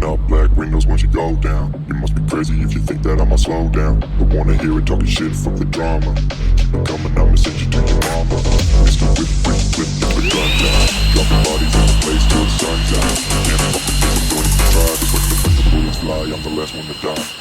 Rolling up black windows once you go down. You must be crazy if you think that I'ma slow down. Don't wanna hear it talking shit, fuck the drama. Keep it coming, I'ma send you to your mama. Mr. Whip, whip, flip, get the gun down. Dropping bodies in the place till the sun's out. Can't fuck with this, I'm going to try. Just when the bullets fly, I'm the last one to die.